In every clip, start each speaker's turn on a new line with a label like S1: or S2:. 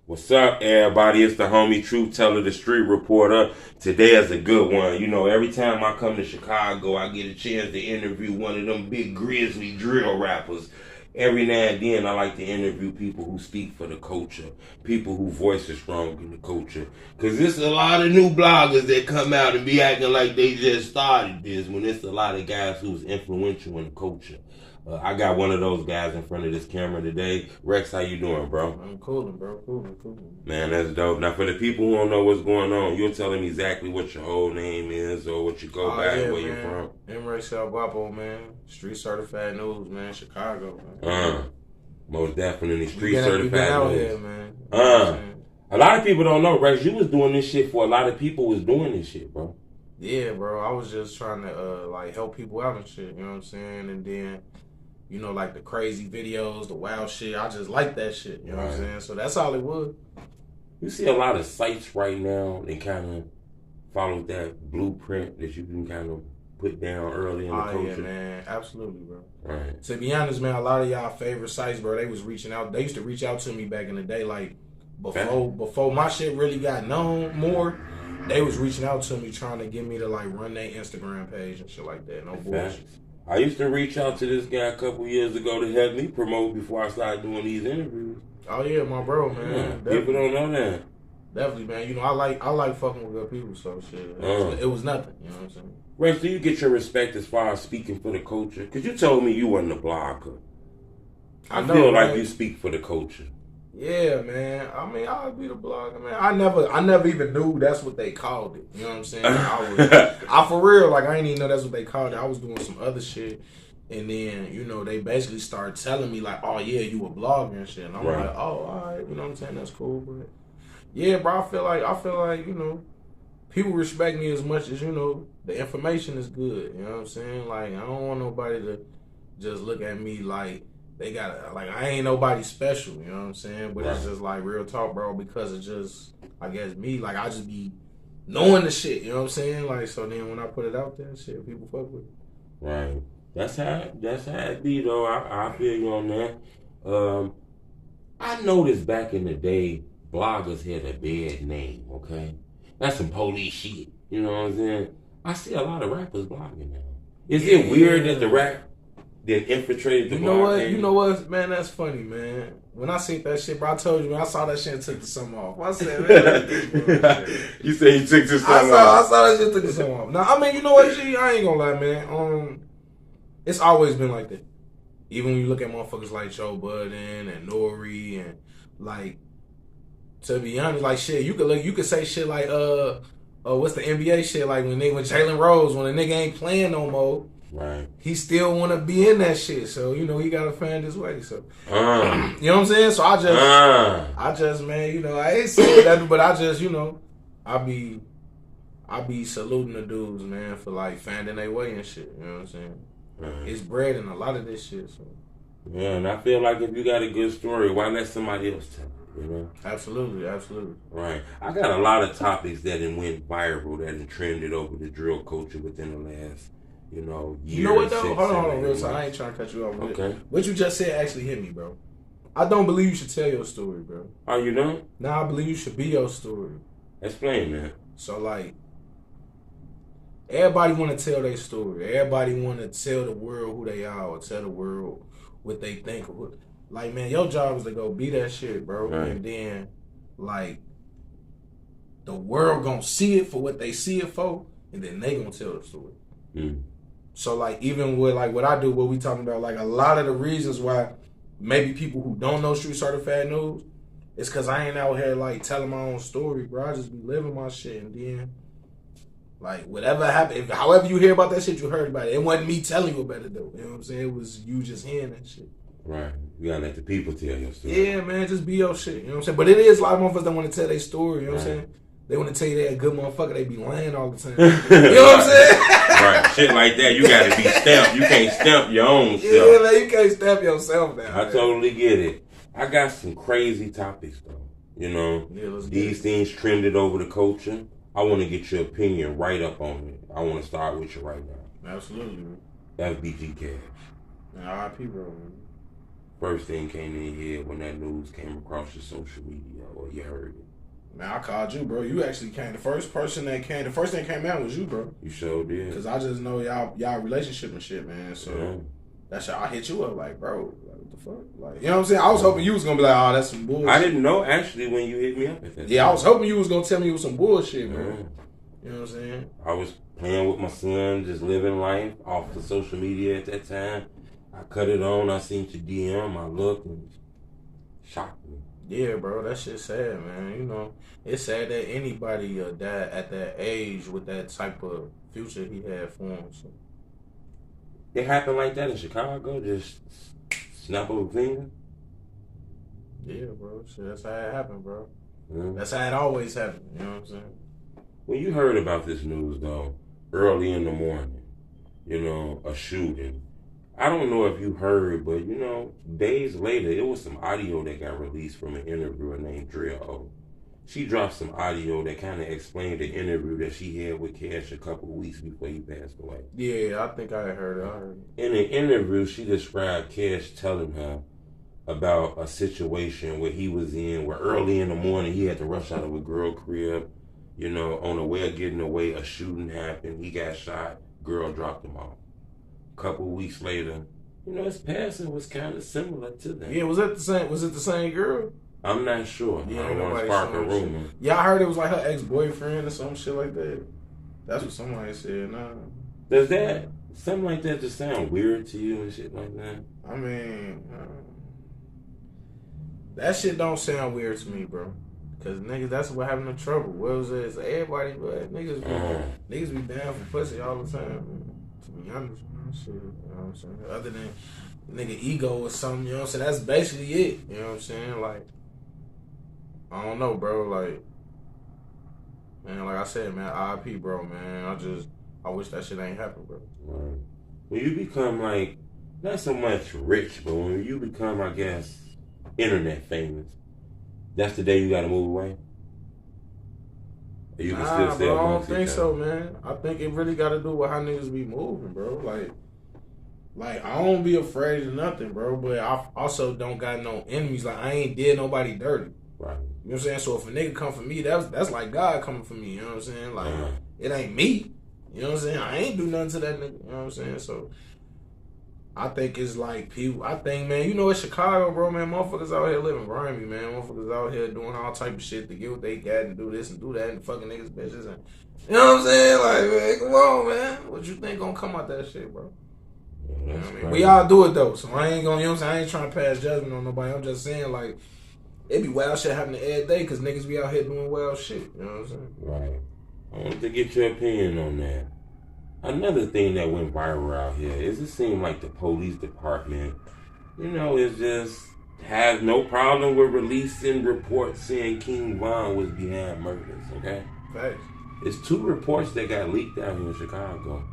S1: What's up, everybody? It's the homie Truth Teller, the Street Reporter. Today is a good one. You know, every time I come to Chicago, I get a chance to interview one of them big grizzly drill rappers. Every now and then, I like to interview people who speak for the culture, people who voice is strong in the culture. Because there's a lot of new bloggers that come out and be acting like they just started this, when it's a lot of guys who's influential in the culture. I got one of those guys in front of this camera today. Rex, how you doing, bro?
S2: I'm coolin', bro. Coolin'.
S1: Man, that's dope. Now, for the people who don't know what's going on, you'll tell them exactly what your whole name is or what you go by and where you're from.
S2: Emirates El Guapo, man. StreetCertifiedNews, man. Chicago, man.
S1: Most definitely StreetCertifiedNews.
S2: Out here, man.
S1: A lot of people don't know, Rex. You was doing this shit for a lot of people was doing this shit, bro.
S2: Yeah, bro. I was just trying to help people out and shit. You know what I'm saying? And then, you know, like the crazy videos, the wild shit. I just like that shit. You know what I'm saying? So that's all it was.
S1: You see a lot of sites right now that kind of follow that blueprint that you can kind of put down early in the culture.
S2: Yeah, man. Absolutely, bro.
S1: Right.
S2: To be honest, man, a lot of y'all favorite sites, bro, they was reaching out. They used to reach out to me back in the day, like before my shit really got known more. They was reaching out to me trying to get me to like run their Instagram page and shit like that. No bullshit.
S1: I used to reach out to this guy a couple years ago to help me promote before I started doing these interviews.
S2: Oh yeah, my bro, man.
S1: Yeah, people don't know that.
S2: Definitely, man. You know, I like fucking with good people, so shit. It was nothing. You know what I'm saying?
S1: Rex, do you get your respect as far as speaking for the culture? Because you told me you wasn't a blogger. I feel like you speak for the culture.
S2: Yeah, man. I mean, I'll be the blogger, man. I never even knew that's what they called it. You know what I'm saying? I for real, like I didn't even know that's what they called it. I was doing some other shit, and then you know they basically started telling me like, "Oh yeah, you a blogger and shit." And I'm like, "Oh, all right." You know what I'm saying? That's cool, but yeah, bro. I feel like you know, people respect me as much as you know the information is good. You know what I'm saying? Like I don't want nobody to just look at me like they got like I ain't nobody special, you know what I'm saying? But it's just like real talk, bro, because it's just I guess me, like I just be knowing the shit, you know what I'm saying? Like so then when I put it out there, shit, people fuck with it.
S1: Right. That's how it be though. I feel you on that. I noticed back in the day bloggers had a bad name, okay? That's some police shit. You know what I'm saying? I see a lot of rappers blogging now. Is it weird that the rap that infiltrated the
S2: You know what, man? That's funny, man. When I seen that shit, bro, I told you, man, I saw that shit and took the summer off. I said, man,
S1: you said you took the summer
S2: off. I saw that shit took the summer off. Now, I mean, you know what, G? I ain't gonna lie, man. It's always been like that. Even when you look at motherfuckers like Joe Budden and Nori and like, to be honest, like shit, you could say shit like what's the NBA shit like when Jalen Rose when a nigga ain't playing no more.
S1: Right.
S2: He still want to be in that shit, so you know he got to find his way. So you know what I'm saying. So I just, man, you know, I ain't saying that, but I just, you know, I be saluting the dudes, man, for like finding their way and shit. You know what I'm saying? Right. It's bread and a lot of this shit. So
S1: yeah, and I feel like if you got a good story, why let somebody else tell it? You know?
S2: Absolutely.
S1: Right. I got a lot of topics that went viral, that trended over the drill culture within the last, you know, year.
S2: You know what though? Hold on, real time. I ain't trying to cut you off. Okay. What you just said actually hit me, bro. I don't believe you should tell your story, bro.
S1: Oh, you don't?
S2: Nah, I believe you should be your story.
S1: Explain, man.
S2: So like, everybody want to tell their story. Everybody want to tell the world who they are, or tell the world what they think. Like, man, your job is to go be that shit, bro. Right. And then, like, the world gonna see it for what they see it for, and then they gonna tell the story. So, like, even with, like, what I do, what we talking about, like, a lot of the reasons why maybe people who don't know Street Certified News, it's because I ain't out here, like, telling my own story, bro. I just be living my shit, and then, like, whatever happened, however you hear about that shit, you heard about it. It wasn't me telling you about it, though. You know what I'm saying? It was you just hearing that shit.
S1: Right. You gotta let the people tell your story.
S2: Yeah, man, just be your shit. You know what I'm saying? But it is a lot of motherfuckers that want to tell their story. You know what I'm saying? They want to tell you they're a good motherfucker. They be lying all the time. You know what I'm saying?
S1: Right. Shit like that, you gotta be stamped. You can't stamp your own self.
S2: Yeah, man, you can't stamp yourself now.
S1: I totally get it. I got some crazy topics, though. You know?
S2: Yeah,
S1: these things trended over the culture. I want to get your opinion right up on it. I want to start with you right now.
S2: Absolutely, man.
S1: That's BG Cash.
S2: R.I.P., bro, man.
S1: first thing came in your head when that news came across your social media or you heard it?
S2: Man, I called you, bro. You actually came. The first thing that came out was you, bro.
S1: You sure did.
S2: Because I just know y'all relationship and shit, man. So that's how I hit you up, like, bro, like, what the fuck? Like, you know what I'm saying? I was hoping you was going to be like, oh, that's some bullshit.
S1: I didn't know, actually, when you hit me up at that time.
S2: I was hoping you was going to tell me it was some bullshit, bro. You know what I'm saying?
S1: I was playing with my son, just living life off the social media at that time. I cut it on. I seen your DM. I looked and shocked me.
S2: Yeah, bro, that shit's sad, man. You know, it's sad that anybody died at that age with that type of future he had for him. So.
S1: It happened like that in Chicago? Just snap of a finger?
S2: Yeah, bro. Shit, that's how it happened, bro.
S1: Mm.
S2: That's how it always happened. You know what I'm saying?
S1: When you heard about this news, though, early in the morning, you know, a shooting, I don't know if you heard, but, you know, days later, it was some audio that got released from an interviewer named Drill O. She dropped some audio that kind of explained the interview that she had with Cash a couple of weeks before he passed away.
S2: Yeah, I think I heard it.
S1: In the interview, she described Cash telling her about a situation where he was in, where early in the morning he had to rush out of a girl crib. You know, on the way of getting away, a shooting happened. He got shot. Girl dropped him off. A couple of weeks later, you know, his passing was kind of similar to that.
S2: Yeah, was it the same girl?
S1: I'm not sure.
S2: Yeah,
S1: I don't want to spark a rumor.
S2: Yeah, I heard it was like her ex-boyfriend or some shit like that. That's what somebody said. Nah.
S1: Does that, something like that just sound weird to you and shit like that?
S2: I mean, that shit don't sound weird to me, bro. Cause niggas, that's what having the trouble. What was it? It's everybody, but niggas be down for pussy all the time, man. To be honest, man. Shit, you know what I'm saying? Other than nigga ego or something, you know what I'm saying? That's basically it. You know what I'm saying? Like, I don't know, bro. Like, man, like I said, man, RIP, bro, man. I wish that shit ain't happened, bro.
S1: Right. When you become like, not so much rich, but when you become, I guess, internet famous, that's the day you gotta move away? Or you can still stay
S2: bro, I don't
S1: amongst
S2: think
S1: each
S2: so,
S1: other?
S2: man. I think it really gotta do with how niggas be moving, bro. Like I don't be afraid of nothing, bro. But I also don't got no enemies. Like I ain't did nobody dirty.
S1: Right.
S2: You know what I'm saying? So if a nigga come for me, that's like God coming for me. You know what I'm saying? Like it ain't me. You know what I'm saying? I ain't do nothing to that nigga. You know what I'm saying? So I think it's like people. I think, man, you know, it's Chicago, bro, man. Motherfuckers out here living grimy, man. Motherfuckers out here doing all type of shit to get what they got and do this and do that and fucking niggas bitches and you know what I'm saying? Like, man, come on, man. What you think gonna come out that shit, bro? You know what I mean? We all do it though, so I ain't gonna. You know what I'm saying? I ain't trying to pass judgment on nobody. I'm just saying, like, it be wild shit happening every day because niggas be out here doing wild shit. You know what I'm saying?
S1: Right. I wanted to get your opinion on that. Another thing that went viral out here is it seemed like the police department, you know, is just has no problem with releasing reports saying KingVon was behind murders, okay?
S2: Facts.
S1: It's 2 reports that got leaked out here in Chicago.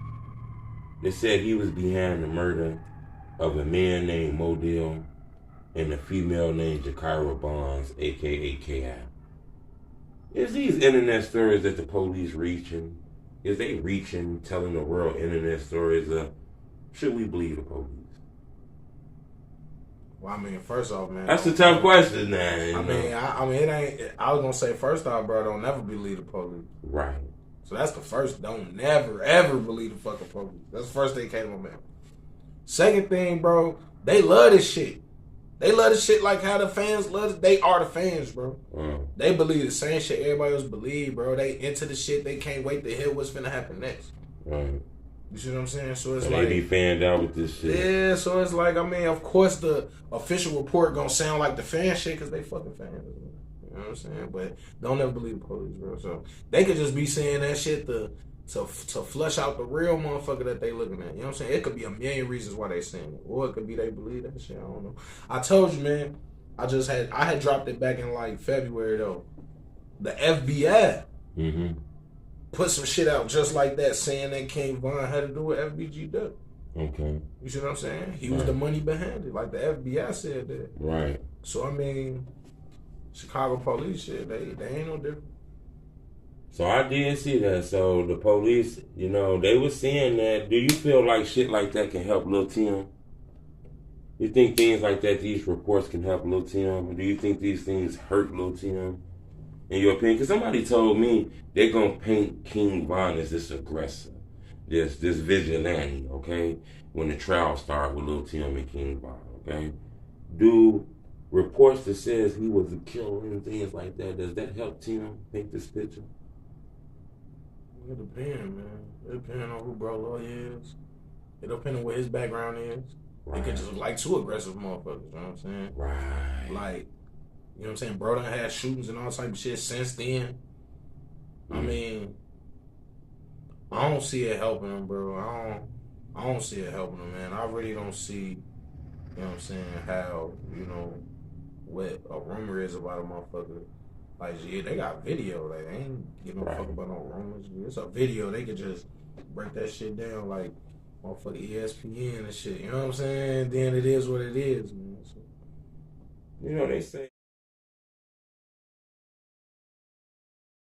S1: They said he was behind the murder of a man named Modell and a female named Jakira Bonds, a.k.a. K.I. Is these internet stories that the police reaching? Is they reaching, telling the world internet stories? Should we believe the police?
S2: Well, I mean, first off, man.
S1: That's a tough question, now.
S2: I mean, it ain't. I was gonna say, first off, bro, don't never believe the police.
S1: Right.
S2: So that's the first. Don't never ever believe the fucking police. That's the first thing came to my mind. Second thing, bro, they love this shit. They love this shit like how the fans love it. They are the fans, bro. They believe the same shit everybody else believe, bro. They into the shit. They can't wait to hear what's finna happen next.
S1: Right.
S2: You see what I'm saying? So it's
S1: and
S2: like
S1: they be fanned out with this shit.
S2: Yeah, so it's like, I mean, of course the official report gonna sound like the fan shit because they fucking fans. You know what I'm saying? But don't ever believe the police, bro. So they could just be saying that shit to flush out the real motherfucker that they looking at. You know what I'm saying? It could be a million reasons why they saying it. Or it could be they believe that shit. I don't know. I told you, man, I had dropped it back in like February though. The FBI put some shit out just like that saying that KingVon had to do with FBG Duck.
S1: Okay.
S2: You see what I'm saying? He was the money behind it. Like the FBI said that.
S1: Right.
S2: So I mean, Chicago police shit, they ain't no different.
S1: So I did see that. So the police, you know, they were saying that. Do you feel like shit like that can help Lil Tim? You think things like that, these reports can help Lil Tim? Or do you think these things hurt Lil Tim? In your opinion? Because somebody told me they're going to paint KingVon as this aggressor, this vigilante, okay? When the trial started with Lil Tim and KingVon, okay? Do reports that says he was a killer and things like that, does that help Tim paint this picture?
S2: It depends, man. It depends on who Bro Loy is. It depends on what his background is. Right. It could just look like two aggressive motherfuckers, you know what I'm saying?
S1: Right.
S2: Like, you know what I'm saying? Bro done had shootings and all type of shit since then. I mean, I don't see it helping him, bro. I don't see it helping him, man. I really don't see, you know what I'm saying, how, you know, what a rumor is about a motherfucker. Like, yeah, they got video. Like, they ain't give no fuck about no rumors. It's a video. They could just break that shit down like motherfucking ESPN and shit. You know what I'm saying? Then it is what it is, man. So,
S1: you know, they say